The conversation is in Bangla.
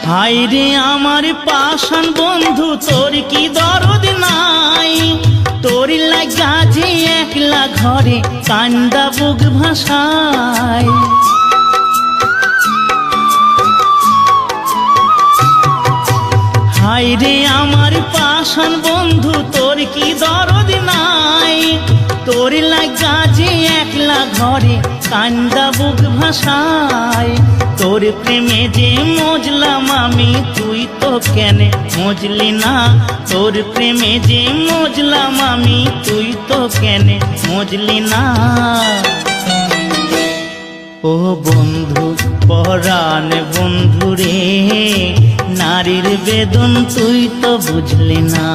হাই রে আমার পাষাণ বন্ধু তোর কি দরদ নাই, তোর লাগা যে একলা ঘরে কান্দা বুক ভাষায়। হাই রে আমার পাষাণ বন্ধু তোর কি দরদ নাই, তোর লাগা যে একলা ঘরে কান্দা বুক ভাষায়। তোর প্রেমে যে মজলাম আমি তুই তো কেনে মজলি না, তোর প্রেমে যে মজলাম আমি তুই তো কেনে মজলি না। ও বন্ধু পরাণ বন্ধু রে, নারীর বেদন তুই তো বুঝলি না।